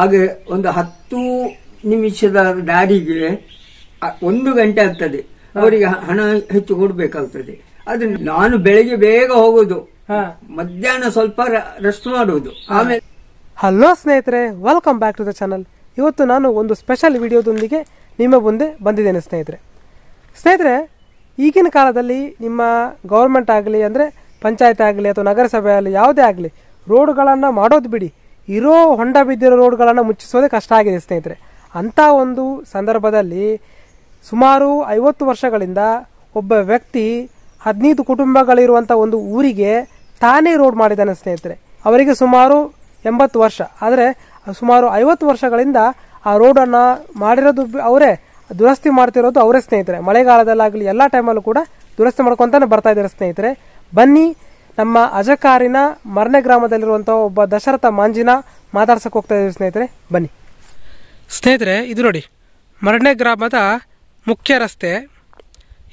ಹಾಗೆ ಒಂದು 10 ನಿಮಿಷದ ದಾರಿಗೆ 1 ಗಂಟೆ ಆಗ್ತದೆ. ಅವರಿಗೆ ಹಣ ಹೆಚ್ಚು ಕೊಡ್ಬೇಕಾಗ್ತದೆ. ಅದು ನಾನು ಬೆಳಿಗ್ಗೆ ಬೇಗ ಹೋಗುದು, ಮಧ್ಯಾಹ್ನ ಸ್ವಲ್ಪ ರೆಸ್ಟ್ ಮಾಡುವುದು. ಆಮೇಲೆ ಹಲೋ ಸ್ನೇಹಿತರೆ, welcome back to the channel. ಇವತ್ತು ನಾನು ಒಂದು ಸ್ಪೆಷಲ್ ವಿಡಿಯೋದೊಂದಿಗೆ ನಿಮ್ಮ ಮುಂದೆ ಬಂದಿದ್ದೇನೆ ಸ್ನೇಹಿತರೆ. ಈಗಿನ ಕಾಲದಲ್ಲಿ ನಿಮ್ಮ ಗೌರ್ಮೆಂಟ್ ಆಗಲಿ, ಅಂದರೆ ಪಂಚಾಯತ್ ಆಗಲಿ ಅಥವಾ ನಗರಸಭೆ ಆಗಲಿ, ಯಾವುದೇ ಆಗಲಿ ರೋಡ್ಗಳನ್ನು ಮಾಡೋದು ಬಿಡಿ, ಇರೋ ಹೊಂಡ ಬಿದ್ದಿರೋ ರೋಡ್ಗಳನ್ನು ಮುಚ್ಚಿಸೋದೇ ಕಷ್ಟ ಆಗಿದೆ ಸ್ನೇಹಿತರೆ. ಅಂಥ ಒಂದು ಸಂದರ್ಭದಲ್ಲಿ ಸುಮಾರು 50 ವರ್ಷಗಳಿಂದ ಒಬ್ಬ ವ್ಯಕ್ತಿ 15 ಕುಟುಂಬಗಳಿರುವಂಥ ಒಂದು ಊರಿಗೆ ತಾನೇ ರೋಡ್ ಮಾಡಿದ್ದಾನೆ ಸ್ನೇಹಿತರೆ. ಅವರಿಗೆ ಸುಮಾರು 80 ವರ್ಷ, ಆದರೆ ಸುಮಾರು 50 ವರ್ಷಗಳಿಂದ ಆ ರೋಡನ್ನು ಮಾಡಿರೋದು ಅವರೇ, ದುರಸ್ತಿ ಮಾಡ್ತಿರೋದು ಅವರೇ ಸ್ನೇಹಿತರೆ. ಮಳೆಗಾಲದಲ್ಲಾಗಲಿ ಎಲ್ಲ ಟೈಮಲ್ಲೂ ಕೂಡ ದುರಸ್ತಿ ಮಾಡ್ಕೊತಾನೆ ಬರ್ತಾ ಇದ್ದಾರೆ ಸ್ನೇಹಿತರೆ. ಬನ್ನಿ, ನಮ್ಮ ಅಜಕಾರಿನ ಮರನೆ ಗ್ರಾಮದಲ್ಲಿರುವಂಥ ಒಬ್ಬ ದಶರಥ ಮಾಂಜಿನ ಮಾತಾಡ್ಸಕ್ಕೆ ಹೋಗ್ತಾ ಇದ್ದೀವಿ ಸ್ನೇಹಿತರೆ. ಬನ್ನಿ ಸ್ನೇಹಿತರೆ, ಇದು ನೋಡಿ ಮರನೆ ಗ್ರಾಮದ ಮುಖ್ಯ ರಸ್ತೆ.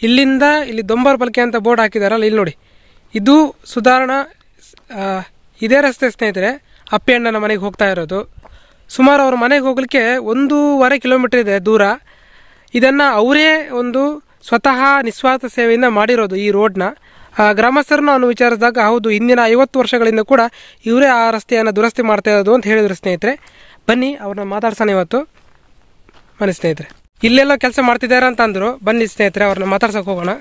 ಇಲ್ಲಿಂದ ಇಲ್ಲಿ ದೊಂಬರ್ ಬಲ್ಕೆ ಅಂತ ಬೋರ್ಡ್ ಹಾಕಿದಾರಲ್ಲ, ಇಲ್ಲಿ ನೋಡಿ, ಇದು ಸುಧಾರಣಾ ಇದೇ ರಸ್ತೆ ಸ್ನೇಹಿತರೆ. ಅಪ್ಪಣ್ಣನ ಮನೆಗೆ ಹೋಗ್ತಾ ಇರೋದು. ಸುಮಾರು ಅವ್ರ ಮನೆಗೆ ಹೋಗ್ಲಿಕ್ಕೆ 1.5 ಕಿಲೋಮೀಟರ್ ಇದೆ ದೂರ. ಇದನ್ನು ಅವರೇ ಒಂದು ಸ್ವತಃ ನಿಸ್ವಾರ್ಥ ಸೇವೆಯಿಂದ ಮಾಡಿರೋದು ಈ ರೋಡ್ನ. ಗ್ರಾಮಸ್ಥರನ್ನು ನಾನು ವಿಚಾರಿಸಿದಾಗ ಹೌದು, ಹಿಂದಿನ 50 ವರ್ಷಗಳಿಂದ ಕೂಡ ಇವರೇ ಆ ರಸ್ತೆಯನ್ನು ದುರಸ್ತಿ ಮಾಡ್ತಾ ಇರೋದು ಅಂತ ಹೇಳಿದ್ರು ಸ್ನೇಹಿತರೆ. ಬನ್ನಿ ಅವ್ರನ್ನ ಮಾತಾಡ್ಸೋಣ ಇವತ್ತು. ಬನ್ನಿ ಸ್ನೇಹಿತರೆ, ಇಲ್ಲೆಲ್ಲ ಕೆಲಸ ಮಾಡ್ತಿದ್ದಾರೆ ಅಂತ ಅಂದರು. ಬನ್ನಿ ಸ್ನೇಹಿತರೆ, ಅವ್ರನ್ನ ಮಾತಾಡ್ಸೋಕೆ ಹೋಗೋಣ.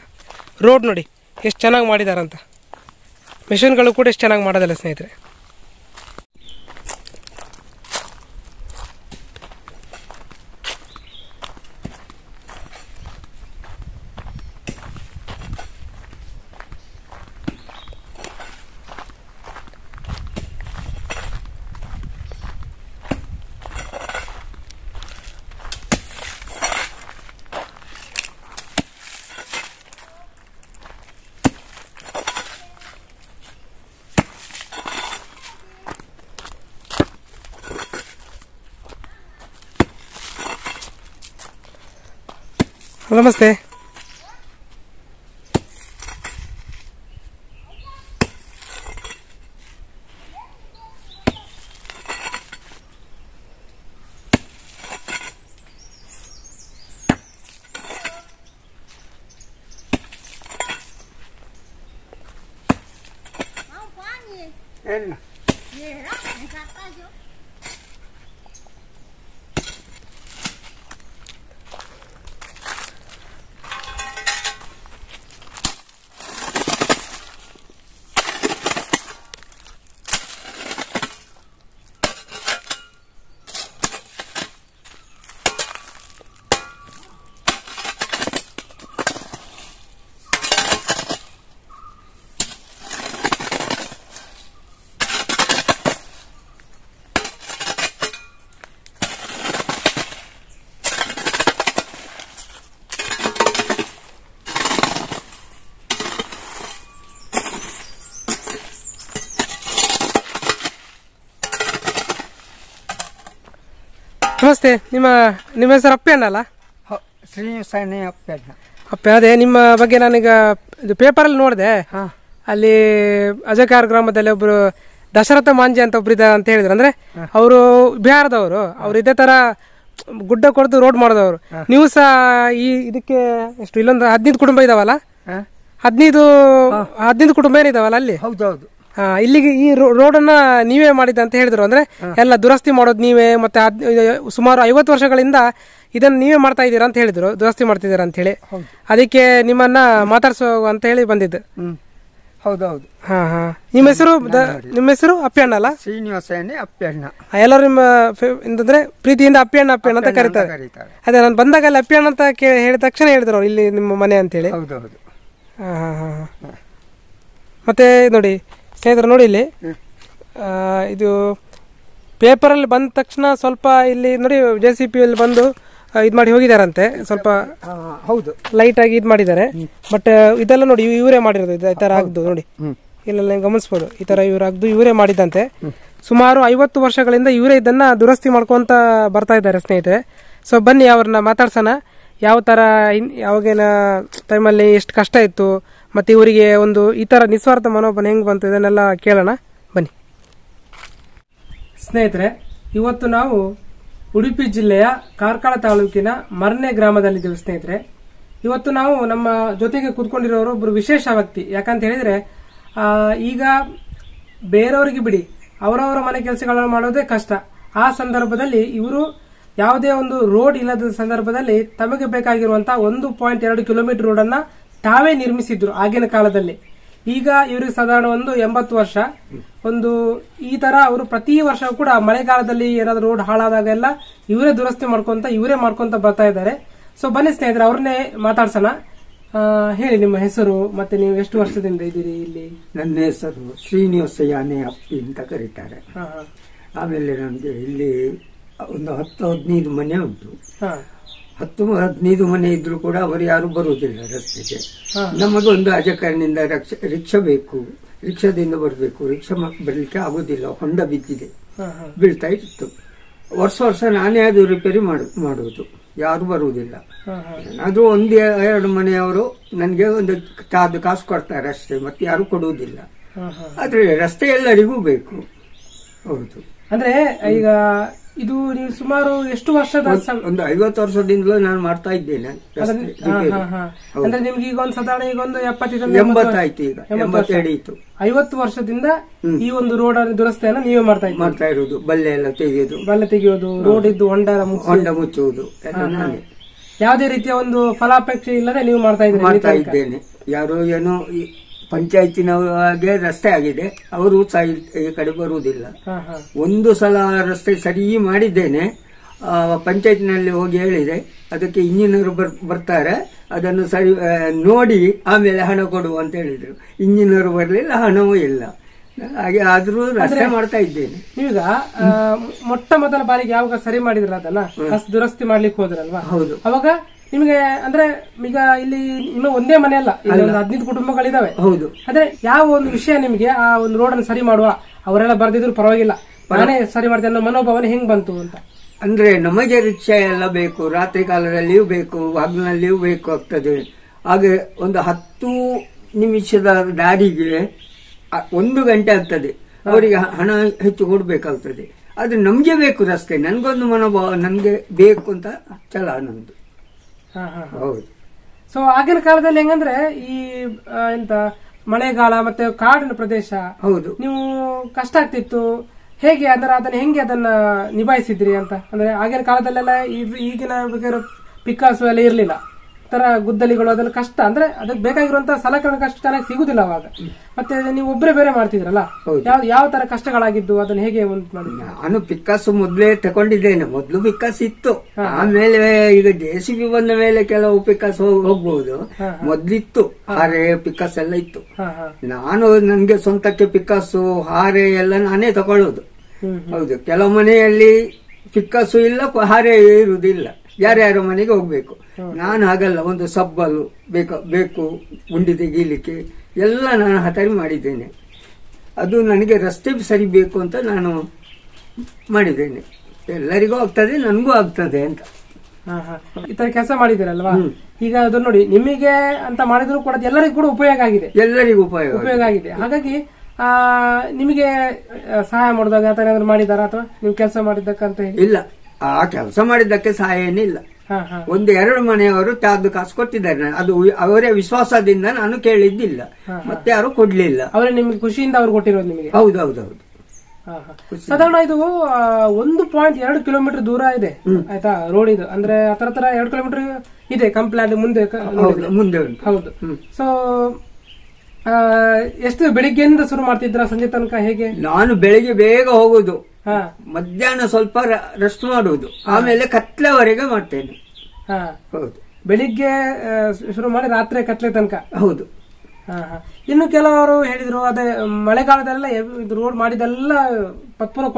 ರೋಡ್ ನೋಡಿ ಎಷ್ಟು ಚೆನ್ನಾಗಿ ಮಾಡಿದಾರಂತ, ಮೆಷಿನ್ಗಳು ಕೂಡ ಎಷ್ಟು ಚೆನ್ನಾಗಿ ಮಾಡೋದಿಲ್ಲ ಸ್ನೇಹಿತರೆ. ನಮಸ್ತೆ. ನಮಸ್ತೆ. ನಿಮ್ಮ ಹೆಸರು ಅಪ್ಪಣ್ಣ ಅಲ್ಲ? ಶ್ರೀನಿವಾಸನ ಅಪ್ಪಣ್ಣ. ಅದೇ ನಿಮ್ಮ ಬಗ್ಗೆ ನಾನೀಗ ಇದು ಪೇಪರಲ್ಲಿ ನೋಡಿದೆ. ಅಲ್ಲಿ ಅಜಕಾರ್ ಗ್ರಾಮದಲ್ಲಿ ಒಬ್ರು ದಶರಥ ಮಾಂಜಿ ಅಂತ ಒಬ್ರು ಇದ್ದಾರೆ ಅಂತ ಹೇಳಿದ್ರು. ಅಂದ್ರೆ ಅವರು ಬಿಹಾರದವರು. ಅವ್ರು ಇದೇ ತರ ಗುಡ್ಡ ಕೊಡ್ದು ರೋಡ್ ಮಾಡೋದವ್ರು. ನೀವು ಸಹ ಇದಕ್ಕೆ ಎಷ್ಟು ಇಲ್ಲೊಂದು 15 ಕುಟುಂಬ ಇದಾವಲ್ಲ? 15 ಕುಟುಂಬ ಏನಿದಾವಲ್ಲ ಅಲ್ಲಿ? ಹೌದೌದು. ಇಲ್ಲಿಗೆ ಈ ರೋಡನ್ನ ನೀವೇ ಮಾಡಿದ್ದ ಅಂತ ಹೇಳಿದ್ರು. ಅಂದ್ರೆ ಎಲ್ಲ ದುರಸ್ತಿ ಮಾಡೋದು ನೀವೇ, ಮತ್ತೆ ಸುಮಾರು 50 ವರ್ಷಗಳಿಂದ ಇದನ್ನ ನೀವೇ ಮಾಡ್ತಾ ಇದ್ದೀರಾ ಅಂತ ಹೇಳಿದ್ರು, ದುರಸ್ತಿ ಮಾಡ್ತಿದ್ದೀರಾ ಅಂತ ಹೇಳಿ. ಅದಕ್ಕೆ ನಿಮ್ಮನ್ನ ಮಾತಾಡ್ಸೋ ಅಂತ ಹೇಳಿ ಬಂದಿದ್ದು. ಹೌದೌದು. ನಿಮ್ಮ ಹೆಸರು ಅಪ್ಪಣ್ಣ ಅಲ್ಲ? ಶ್ರೀನಿವಾಸನೇ ಅಪ್ಪಣ್ಣ. ಎಲ್ಲರೂ ನಿಮ್ಮ ಅಂತಂದ್ರೆ ಪ್ರೀತಿಯಿಂದ ಅಪ್ಪಣ್ಣ ಅಂತ ಕರೀತಾರೆ. ಅದೇ ನಾನು ಬಂದಾಗ ಅಲ್ಲಿ ಅಪ್ಪಣ್ಣ ಅಂತ ಹೇಳಿದ ತಕ್ಷಣ ಹೇಳಿದ್ರು ಅವ್ರು ಇಲ್ಲಿ ನಿಮ್ಮ ಮನೆ ಅಂತ ಹೇಳಿ. ಹೌದೌದು. ಮತ್ತೆ ನೋಡಿ ಸ್ನೇಹಿತರು, ನೋಡಿ ಇಲ್ಲಿ ಇದು ಪೇಪರಲ್ಲಿ ಬಂದ ತಕ್ಷಣ ಸ್ವಲ್ಪ ಇಲ್ಲಿ ನೋಡಿ JCB ಅಲ್ಲಿ ಬಂದು ಇದು ಮಾಡಿ ಹೋಗಿದಾರಂತೆ. ಸ್ವಲ್ಪ ಹೌದು ಲೈಟ್ ಆಗಿ ಇದು ಮಾಡಿದ್ದಾರೆ. ಬಟ್ ಇದೆಲ್ಲ ನೋಡಿ ಇವರೇ ಮಾಡಿರೋದು. ಈ ತರ ಆಗ್ದು ನೋಡಿ, ಇಲ್ಲೆಲ್ಲ ಗಮನಿಸಬಹುದು. ಈ ತರ ಇವ್ರು ಆಗ್ದು ಇವರೇ ಮಾಡಿದಂತೆ. ಸುಮಾರು 50 ವರ್ಷಗಳಿಂದ ಇವರೇ ಇದನ್ನ ದುರಸ್ತಿ ಮಾಡ್ಕೊಂತ ಬರ್ತಾ ಇದ್ದಾರೆ ಸ್ನೇಹಿತರೆ. ಸೊ ಬನ್ನಿ ಅವ್ರನ್ನ ಮಾತಾಡ್ಸೋಣ. ಯಾವ ತರ ಯಾವಾಗಿನ ಟೈಮಲ್ಲಿ ಎಷ್ಟು ಕಷ್ಟ ಇತ್ತು, ಮತ್ತೆ ಇವರಿಗೆ ಒಂದು ಈ ತರ ನಿಸ್ವಾರ್ಥ ಮನೋಭಾವ ಹೆಂಗ್ ಬಂತು, ಇದನ್ನೆಲ್ಲ ಕೇಳೋಣ ಬನ್ನಿ ಸ್ನೇಹಿತರೆ. ಇವತ್ತು ನಾವು ಉಡುಪಿ ಜಿಲ್ಲೆಯ ಕಾರ್ಕಳ ತಾಲೂಕಿನ ಮರ್ನೆ ಗ್ರಾಮದಲ್ಲಿದ್ದೇವೆ ಸ್ನೇಹಿತರೆ. ಇವತ್ತು ನಾವು ನಮ್ಮ ಜೊತೆಗೆ ಕೂತ್ಕೊಂಡಿರೋರು ಒಬ್ರು ವಿಶೇಷ ವ್ಯಕ್ತಿ. ಯಾಕಂತ ಹೇಳಿದ್ರೆ ಈಗ ಬೇರೆಯವರಿಗೆ ಬಿಡಿ, ಅವರವರ ಮನೆ ಕೆಲಸಗಳನ್ನು ಮಾಡೋದೇ ಕಷ್ಟ. ಆ ಸಂದರ್ಭದಲ್ಲಿ ಇವರು ಯಾವುದೇ ಒಂದು ರೋಡ್ ಇಲ್ಲದ ಸಂದರ್ಭದಲ್ಲಿ ತಮಗೆ ಬೇಕಾಗಿರುವಂತಹ 1.2 ಕಿಲೋಮೀಟರ್ ರೋಡ್ ಅನ್ನ ತಾವೇ ನಿರ್ಮಿಸಿದ್ರು ಆಗಿನ ಕಾಲದಲ್ಲಿ. ಈಗ ಇವರಿಗೆ ಸಾಧಾರಣ ಒಂದು 80 ವರ್ಷ. ಒಂದು ಈ ತರ ಅವರು ಪ್ರತಿ ವರ್ಷ ಕೂಡ ಮಳೆಗಾಲದಲ್ಲಿ ಏನಾದ್ರು ರೋಡ್ ಹಾಳಾದಾಗ ಎಲ್ಲ ಇವರೇ ದುರಸ್ತಿ ಇವರೇ ಮಾಡ್ಕೊಂತ ಬರ್ತಾ ಇದ್ದಾರೆ. ಸೊ ಬನ್ನಿ ಸ್ನೇಹಿತರೆ, ಅವ್ರನ್ನೇ ಮಾತಾಡ್ಸೋಣ. ಹೇಳಿ, ನಿಮ್ಮ ಹೆಸರು ಮತ್ತೆ ನೀವು ಎಷ್ಟು ವರ್ಷದಿಂದ ಇದ್ದೀರಿ ಇಲ್ಲಿ? ನನ್ನ ಹೆಸರು ಶ್ರೀನಿವಾಸ ಯಾನೆ ಅಪ್ಪಿ ಅಂತ ಕರೀತಾರೆ. ಆಮೇಲೆ ನಮ್ಗೆ ಇಲ್ಲಿ ಒಂದು 10-15 ಮನೆ ಉಂಟು. 10-15 ಮನೆ ಇದ್ರು ಕೂಡ ಅವರು ಯಾರು ಬರುವುದಿಲ್ಲ ರಸ್ತೆಗೆ. ನಮಗೊಂದು ಅಜಕಾರಣಿಂದ ರಿಕ್ಷಾ ಬೇಕು, ರಿಕ್ಷಾದಿಂದ ಬರಬೇಕು. ರಿಕ್ಷಾ ಬರ್ಲಿಕ್ಕೆ ಆಗುದಿಲ್ಲ, ಹೊಂಡ ಬಿದ್ದಿದೆ, ಬೀಳ್ತಾ ಇತ್ತು. ವರ್ಷ ನಾನೇ ಅದು ರಿಪೇರಿ ಮಾಡುವುದು, ಯಾರು ಬರುವುದಿಲ್ಲ. ಅದು 1-2 ಮನೆಯವರು ನನಗೆ ಒಂದು ಚಾರ್ಜ್ ಕಾಸು ಕೊಡ್ತಾರೆ ಅಷ್ಟೇ, ಮತ್ತೆ ಯಾರು ಕೊಡುವುದಿಲ್ಲ. ಆದ್ರೆ ರಸ್ತೆ ಎಲ್ಲರಿಗೂ ಬೇಕು. ಹೌದು. ಅಂದ್ರೆ ಈಗ ಇದು ನೀವು ಸುಮಾರು ಎಷ್ಟು ವರ್ಷದ? ಒಂದು 50 ವರ್ಷದಿಂದಲೂ ನಾನು ಮಾಡ್ತಾ ಇದ್ದೇನೆ. ಅಂದ್ರೆ ನಿಮ್ಗೆ ಈಗ ಒಂದು ಸಾಧಾರಣ ಈಗ ಒಂದು 80 ಆಯ್ತು, ಈಗ 82 ಇತ್ತು. 50 ವರ್ಷದಿಂದ ಈ ಒಂದು ರೋಡ್ ದುರಸ್ತಿಯನ್ನು ನೀವೇ ಮಾಡ್ತಾ ಇರೋದು. ಬಲ್ಲೆ ಎಲ್ಲ ತೆಗೆಯೋದು, ರೋಡ್ ಇದ್ದು ಹೊಂಡ ಮುಚ್ಚುವುದು ಎಲ್ಲ ನಾನೇ. ಯಾವುದೇ ರೀತಿಯ ಒಂದು ಫಲಾಪೇಕ್ಷೆ ಇಲ್ಲದೆ ನೀವು ಮಾಡ್ತಾ ಇದ್ದೇನೆ. ಯಾರೋ ಏನೋ ಪಂಚಾಯತಿನವರಿಗೆ ರಸ್ತೆ ಆಗಿದೆ, ಅವರು ಸಹ ಈ ಕಡೆ ಬರುವುದಿಲ್ಲ. ಒಂದು ಸಲ ರಸ್ತೆ ಸರಿ ಮಾಡಿದ್ದೇನೆ. ಪಂಚಾಯತ್ನಲ್ಲಿ ಹೋಗಿ ಹೇಳಿದೆ, ಅದಕ್ಕೆ ಇಂಜಿನಿಯರ್ ಬರ್ತಾರೆ, ಅದನ್ನು ಸರಿ ನೋಡಿ ಆಮೇಲೆ ಹಣ ಕೊಡುವ ಅಂತ ಹೇಳಿದ್ರು. ಇಂಜಿನಿಯರ್ ಬರಲಿಲ್ಲ, ಹಣವೂ ಇಲ್ಲ. ಹಾಗೆ ಆದ್ರೂ ರಸ್ತೆ ಮಾಡ್ತಾ ಇದ್ದೇನೆ. ಈಗ ಮೊಟ್ಟ ಮೊದಲ ಬಾರಿಗೆ ಯಾವಾಗ ಸರಿ ಮಾಡಿದ್ರ ಅದನ್ನ ದುರಸ್ತಿ ಮಾಡ್ಲಿಕ್ಕೆ ಹೋದ್ರಲ್ವಾ? ಹೌದು. ಅವಾಗ ನಿಮಗೆ ಅಂದ್ರೆ ಈಗ ಇಲ್ಲಿ ಇನ್ನು ಒಂದೇ ಮನೆ ಅಲ್ಲ, 15 ಕುಟುಂಬಗಳಿದಾವೆ. ಹೌದು. ಆದ್ರೆ ಯಾವ ಒಂದು ವಿಷಯ ನಿಮ್ಗೆ ಆ ಒಂದು ರೋಡ್ ಅನ್ನು ಸರಿ ಮಾಡುವ, ಅವರೆಲ್ಲ ಬರ್ದಿದ್ರು ಪರವಾಗಿಲ್ಲ, ನಾನೇ ಸರಿ ಮಾಡ್ತೇನೆ ಅನ್ನೋ ಮನೋಭಾವನೆ ಹೆಂಗ್ ಬಂತು ಅಂತ? ಅಂದ್ರೆ ನಮಗೆ ರಿಕ್ಷಾ ಎಲ್ಲ ಬೇಕು, ರಾತ್ರಿ ಕಾಲದಲ್ಲಿಯೂ ಬೇಕು, ಹಗಲಿನಲ್ಲಿಯೂ ಬೇಕು ಆಗ್ತದೆ. ಹಾಗೆ ಒಂದು 10 ನಿಮಿಷದ ದಾರಿಗೆ 1 ಗಂಟೆ ಆಗ್ತದೆ. ಅವರಿಗೆ ಹಣ ಹೆಚ್ಚು ಕೊಡ್ಬೇಕಾಗ್ತದೆ. ಆದ್ರೆ ನಮ್ಗೆ ಬೇಕು ರಸ್ತೆ, ನನ್ಗೊಂದು ಮನೋಭಾವ, ನನ್ಗೆ ಬೇಕು ಅಂತ ಛಲ ನಮ್ದು. ಹೌದು. ಸೊ ಆಗಿನ ಕಾಲದಲ್ಲಿ ಹೆಂಗಂದ್ರೆ ಈ ಎಂತ ಮಳೆಗಾಲ ಮತ್ತೆ ಕಾಡಿನ ಪ್ರದೇಶ. ಹೌದು. ನೀವು ಕಷ್ಟ ಆಗ್ತಿತ್ತು ಹೇಗೆ ಅಂದ್ರೆ ಅದನ್ನ ನಿಭಾಯಿಸಿದ್ರಿ ಅಂತ? ಅಂದ್ರೆ ಆಗಿನ ಕಾಲದಲ್ಲೆಲ್ಲ ಈಗಿನ ಪಿಕಾಸು ಎಲ್ಲ ಇರ್ಲಿಲ್ಲ, ತರ ಗುದ್ದಲಿಗಳು ಅದೆಲ್ಲ ಕಷ್ಟ. ಅಂದ್ರೆ ಅದಕ್ಕೆ ಬೇಕಾಗಿರುವಂತಹ ಸಲಕರಣೆ ಕಷ್ಟ ಚೆನ್ನಾಗಿ ಸಿಗುದಿಲ್ಲ ಅವಾಗ. ಮತ್ತೆ ನೀವು ಒಬ್ಬರೇ ಬೇರೆ ಮಾಡ್ತಿದ್ರಲ್ಲ, ಯಾವ ತರ ಕಷ್ಟಗಳಾಗಿದ್ದು, ಅದನ್ನ ಹೇಗೆ ಮಾಡಿದ್ರಿ? ನಾನು ಪಿಕಾಸು ಮೊದ್ಲೇ ತಗೊಂಡಿದ್ದೇನೆ. ಮೊದ್ಲು ಪಿಕಾಸ್ ಇತ್ತು, ಆಮೇಲೆ ಈಗ JCB ಬಂದ ಮೇಲೆ ಕೆಲವು ಪಿಕಾಸ್ ಹೋಗ್ಬಹುದು. ಮೊದ್ಲಿತ್ತು ಹಾರೆ ಪಿಕಾಸ್ ಎಲ್ಲ ಇತ್ತು. ನಾನು ನನ್ಗೆ ಸ್ವಂತಕ್ಕೆ ಪಿಕಾಸು ಹಾರೆ ಎಲ್ಲ ನಾನೇ ತಗೊಳ್ಳೋದು. ಹೌದು. ಕೆಲವು ಮನೆಯಲ್ಲಿ ಪಿಕಾಸು ಇಲ್ಲ, ಹಾರೆ ಇರುವುದಿಲ್ಲ, ಯಾರ್ಯಾರ ಮನೆಗೆ ಹೋಗ್ಬೇಕು. ನಾನು ಹಾಗಲ್ಲ, ಒಂದು ಸಬ್ಬಲು ಬೇಕು ಗುಂಡಿ ತೆಗೀಲಿಕ್ಕೆ ಎಲ್ಲ ನಾನು ಹತಾರಿ ಮಾಡಿದ್ದೇನೆ. ಅದು ನನಗೆ ರಸ್ತೆ ಸರಿ ಬೇಕು ಅಂತ ನಾನು ಮಾಡಿದ್ದೇನೆ. ಎಲ್ಲರಿಗೂ ಆಗ್ತದೆ, ನನಗೂ ಆಗ್ತದೆ ಅಂತ ಈ ತರ ಕೆಲಸ ಮಾಡಿದ್ದೀರಲ್ವಾ? ಈಗ ಅದು ನೋಡಿ, ನಿಮಗೆ ಅಂತ ಮಾಡಿದ್ರು ಕೂಡ ಎಲ್ಲರಿಗೂ ಕೂಡ ಉಪಯೋಗ ಆಗಿದೆ. ಎಲ್ಲರಿಗೂ ಉಪಯೋಗ ಆಗಿದೆ. ಹಾಗಾಗಿ ನಿಮಗೆ ಸಹಾಯ ಮಾಡಿದಾಗ ಆತರ ಏನಾದ್ರು ಮಾಡಿದಾರ, ಅಥವಾ ನೀವು ಕೆಲಸ ಮಾಡಿದ್ದಕ್ಕಂತ? ಇಲ್ಲ, ಆ ಕೆಲಸ ಮಾಡಿದ್ದಕ್ಕೆ ಸಹಾಯ ಏನಿಲ್ಲ. 1-2 ಮನೆಯವರು ಚಾರ್ಜ್ ಕಾಸು ಕೊಟ್ಟಿದ್ದಾರೆ. ಅದು ಅವರೇ ವಿಶ್ವಾಸದಿಂದ ನಾನು ಕೇಳಿದ್ದಿಲ್ಲ, ಮತ್ತೆ ಯಾರು ಕೊಡ್ಲಿಲ್ಲ. ಅವರೇ ನಿಮ್ಗೆ ಖುಷಿಯಿಂದ ಅವ್ರು ಕೊಟ್ಟಿರೋದು ನಿಮಗೆ? ಹೌದೌದೌದು. ಸಾಧಾರಣ ಇದು 1.2 ಕಿಲೋಮೀಟರ್ ದೂರ ಇದೆ, ಆಯ್ತಾ, ರೋಡ್ ಇದು. ಅಂದ್ರೆ ಹತ್ರ 2 ಕಿಲೋಮೀಟರ್ ಇದೆ ಕಂಪ್ಲೇಂಟ್ ಮುಂದೆ ಉಂಟು. ಹೌದು. ಸೊ ಎಷ್ಟು ಬೆಳಿಗ್ಗೆಯಿಂದ ಶುರು ಮಾಡ್ತಿದ್ರ ಸಂಜೆ ತನಕ ಹೇಗೆ? ನಾನು ಬೆಳಿಗ್ಗೆ ಬೇಗ ಹೋಗುದು, ಮಧ್ಯಾಹ್ನ ಸ್ವಲ್ಪ ರೆಸ್ಟ್ ಮಾಡುವುದು, ಆಮೇಲೆ ಕತ್ಲೆವರೆಗೆ ಮಾಡ್ತೇನೆ. ಹೌದು. ಬೆಳಿಗ್ಗೆ ಶುರು ಮಾಡಿ ರಾತ್ರಿ ಕತ್ಲೆ ತನಕ? ಹೌದು. ಇನ್ನು ಕೆಲವರು ಹೇಳಿದ್ರು, ಅದೇ ಮಳೆಗಾಲದಲ್ಲ ರೋಡ್ ಮಾಡಿದೆಲ್ಲ ಪುನಃ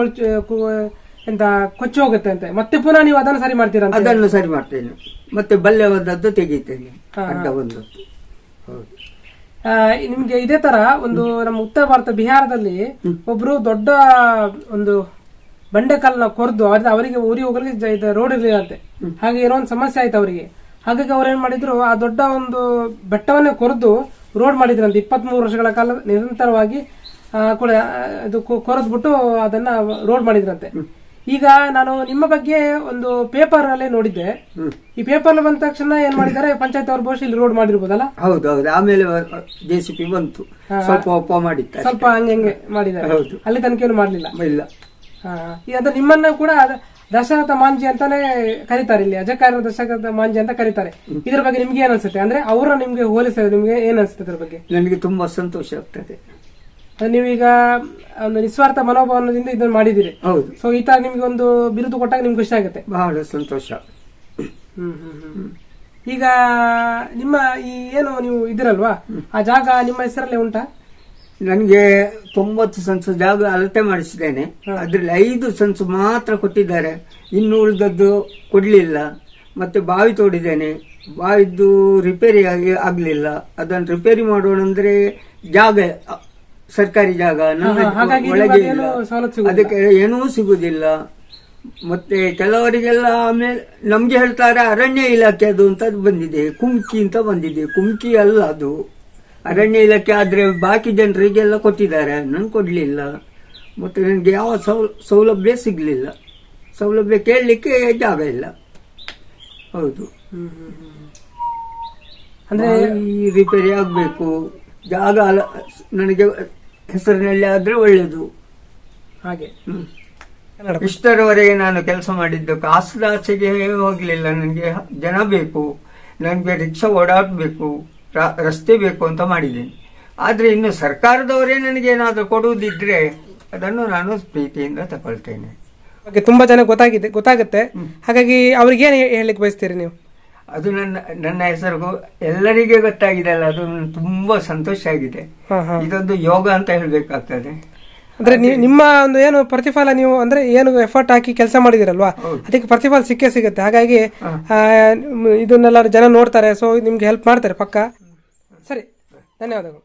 ಕೊಚ್ಚಿ ಹೋಗುತ್ತೆ ಅಂತೆ, ಮತ್ತೆ ಪುನಃ ನೀವು ಅದನ್ನು ಸರಿ ಮಾಡ್ತೀರಾ? ಅದನ್ನು ಸರಿ ಮಾಡ್ತೇನೆ, ಮತ್ತೆ ಬಲ್ಲೆ ಒಂದದ್ದು ತೆಗೀತೇನೆ, ಅಡ್ಡ ಒಂದದ್ದು. ಹೌದು. ನಿಮ್ಗೆ ಇದೇ ತರ ಒಂದು ನಮ್ಮ ಉತ್ತರ ಭಾರತ ಬಿಹಾರದಲ್ಲಿ ಒಬ್ರು ದೊಡ್ಡ ಒಂದು ಬಂಡೆಕಲ್ಲನ್ನ ಕೊರ್ದು ಅವರಿಗೆ ಊರಿಗೆ ಹೋಗಲಿಕ್ಕೆ ರೋಡ್ ಇರಲಿಲ್ಲ ಅಂತೆ. ಹಾಗೆ ಏನೋ ಒಂದು ಸಮಸ್ಯೆ ಆಯ್ತು ಅವರಿಗೆ. ಹಾಗಾಗಿ ಅವ್ರು ಏನ್ ಮಾಡಿದ್ರು, ಆ ದೊಡ್ಡ ಒಂದು ಬೆಟ್ಟವನ್ನೇ ಕೊರೆದು ರೋಡ್ ಮಾಡಿದ್ರಂತೆ. 23 ವರ್ಷಗಳ ಕಾಲ ನಿರಂತರವಾಗಿ ಕೂಡ ಇದು ಕೊರೆದ್ಬಿಟ್ಟು ಅದನ್ನ ರೋಡ್ ಮಾಡಿದ್ರಂತೆ. ಈಗ ನಾನು ನಿಮ್ಮ ಬಗ್ಗೆ ಒಂದು ಪೇಪರ್ ಅಲ್ಲೇ ನೋಡಿದ್ದೆ. ಈ ಪೇಪರ್ ಬಂದ ತಕ್ಷಣ ಏನ್ ಮಾಡಿದ್ದಾರೆ, ಪಂಚಾಯತ್ ಅವ್ರ ಬಹುಶಃ ಇಲ್ಲಿ ರೋಡ್ ಮಾಡಿರ್ಬೋದಲ್ಲ? ಹೌದೌದು. ಆಮೇಲೆ JCB ಬಂತು, ಸ್ವಲ್ಪ ಒಪ್ಪ ಮಾಡಿದ್ದಾರೆ, ಸ್ವಲ್ಪ ಹಂಗೆ ಮಾಡಿದ್ದಾರೆ. ಹೌದು. ಅಲ್ಲಿ ತನಕ ಏನು ಮಾಡ್ಲಿಲ್ಲ. ಇಲ್ಲ. ಅಂದ್ರೆ ನಿಮ್ಮನ್ನ ಕೂಡ ದಶರಥ ಮಾಂಜಿ ಅಂತಾನೆ ಕರೀತಾರೆ, ಇಲ್ಲಿ ಅಜಕಾರಣ ದಶರಥ ಮಾಂಜಿ ಅಂತ ಕರೀತಾರೆ. ಇದ್ರ ಬಗ್ಗೆ ನಿಮ್ಗೆ ಏನ್ ಅನ್ಸುತ್ತೆ? ಅಂದ್ರೆ ಅವರ ನಿಮ್ಗೆ ಹೋಲಿಸಿದ್ರೆ ನಿಮ್ಗೆ ಏನ್ ಅನ್ಸುತ್ತೆ ಇದ್ರ ಬಗ್ಗೆ? ನನಗೆ ತುಂಬಾ ಸಂತೋಷ ಆಗ್ತದೆ. ನೀವೀಗ ಒಂದು ನಿಸ್ವಾರ್ಥ ಮನೋಭಾವನದಿಂದ ಇದನ್ನ ಮಾಡಿದಿರಿ. ಹೌದು. ಸೊ ಈ ತರ ನಿಮ್ಗೆ ಒಂದು ಬಿರುದು ಕೊಟ್ಟಾಗ ನಿಮ್ಗೆ ಖುಷಿ ಆಗುತ್ತೆ. ಬಹಳ ಸಂತೋಷ. ಈಗ ನಿಮ್ಮ ಈ ಏನು ನೀವು ಇದಿರಲ್ವಾ, ಆ ಜಾಗ ನಿಮ್ಮ ಹೆಸರಲ್ಲೇ ಉಂಟಾ? ನನಗೆ 90 ಸೆನ್ಸ್ ಜಾಗ ಅಳತೆ ಮಾಡಿಸಿದ್ದೇನೆ. ಅದ್ರಲ್ಲಿ 5 ಸೆನ್ಸ್ ಮಾತ್ರ ಕೊಟ್ಟಿದ್ದಾರೆ, ಇನ್ನು ಉಳಿದದ್ದು ಕೊಡ್ಲಿಲ್ಲ. ಮತ್ತೆ ಬಾವಿ ತೋಡಿದ್ದೇನೆ, ಬಾವಿದ್ದು ರಿಪೇರಿ ಆಗ್ಲಿಲ್ಲ. ಅದನ್ನು ರಿಪೇರಿ ಮಾಡೋಣ ಅಂದ್ರೆ ಜಾಗ, ಸರ್ಕಾರಿ ಜಾಗ ನನ್ನ ಒಳಗೆ ಇಲ್ಲ, ಅದಕ್ಕೆ ಏನೂ ಸಿಗುದಿಲ್ಲ. ಮತ್ತೆ ಕೆಲವರಿಗೆಲ್ಲ ಆಮೇಲೆ ನಮ್ಗೆ ಹೇಳ್ತಾರೆ ಅರಣ್ಯ ಇಲಾಖೆ ಅದು ಅಂತ ಬಂದಿದೆ, ಕುಮ್ಕಿ ಅಂತ ಬಂದಿದೆ. ಕುಮ್ಕಿ ಅಲ್ಲ ಅದು, ಅರಣ್ಯ ಇಲಾಖೆ. ಆದ್ರೆ ಬಾಕಿ ಜನರಿಗೆಲ್ಲ ಕೊಟ್ಟಿದ್ದಾರೆ, ನನ್ಗೆ ಕೊಡ್ಲಿಲ್ಲ. ಮತ್ತೆ ನನಗೆ ಯಾವ ಸೌಲಭ್ಯ ಸಿಗ್ಲಿಲ್ಲ, ಸೌಲಭ್ಯ ಕೇಳಲಿಕ್ಕೆ ಜಾಗ ಇಲ್ಲ. ಹೌದು. ಅಂದ್ರೆ ರಿಪೇರಿ ಆಗ್ಬೇಕು, ಜಾಗ ನನಗೆ ಹೆಸರಿನಲ್ಲಿ ಆದ್ರೆ ಒಳ್ಳೇದು. ಹಾಗೆ ಇಷ್ಟರವರೆಗೆ ನಾನು ಕೆಲಸ ಮಾಡಿದ್ದು ಕಾಸದಾಚೆಗೆ ಹೋಗ್ಲಿಲ್ಲ. ನನಗೆ ಜನ ಬೇಕು, ನನಗೆ ರಿಕ್ಷಾ ಓಡಾಡಬೇಕು, ರಸ್ತೆ ಬೇಕು ಅಂತ ಮಾಡಿದ್ದೇನೆ. ಆದ್ರೆ ಇನ್ನು ಸರ್ಕಾರದವರೇ ನನಗೇನಾದ್ರೂ ಕೊಡುವುದಿದ್ರೆ ಅದನ್ನು ನಾನು ಪ್ರೀತಿಯಿಂದ ತಗೊಳ್ತೇನೆ. ತುಂಬಾ ಜನ ಗೊತ್ತಾಗುತ್ತೆ, ಹಾಗಾಗಿ ಅವ್ರಿಗೆ ಏನ್ ಹೇಳಲಿಕ್ಕೆ ಬಯಸ್ತೀರಿ ನೀವು? ಅದು ನನ್ನ ಹೆಸರು ಎಲ್ಲರಿಗೆ ಗೊತ್ತಾಗಿದೆ ಅಲ್ಲ, ಅದು ತುಂಬಾ ಸಂತೋಷ ಆಗಿದೆ. ಇದೊಂದು ಯೋಗ ಅಂತ ಹೇಳ್ಬೇಕಾಗ್ತದೆ. ಅಂದ್ರೆ ನಿಮ್ಮ ಒಂದು ಏನು ಪ್ರತಿಫಲ, ನೀವು ಅಂದ್ರೆ ಏನು ಎಫರ್ಟ್ ಹಾಕಿ ಕೆಲಸ ಮಾಡಿದಿರಲ್ವಾ, ಅದಕ್ಕೆ ಪ್ರತಿಫಲ ಸಿಕ್ಕೇ ಸಿಗುತ್ತೆ. ಹಾಗಾಗಿ ಇದನ್ನೆಲ್ಲ ಜನ ನೋಡ್ತಾರೆ, ಸೊ ನಿಮ್ಗೆ ಹೆಲ್ಪ್ ಮಾಡ್ತಾರೆ ಪಕ್ಕ. ಸರಿ, ಧನ್ಯವಾದಗಳು.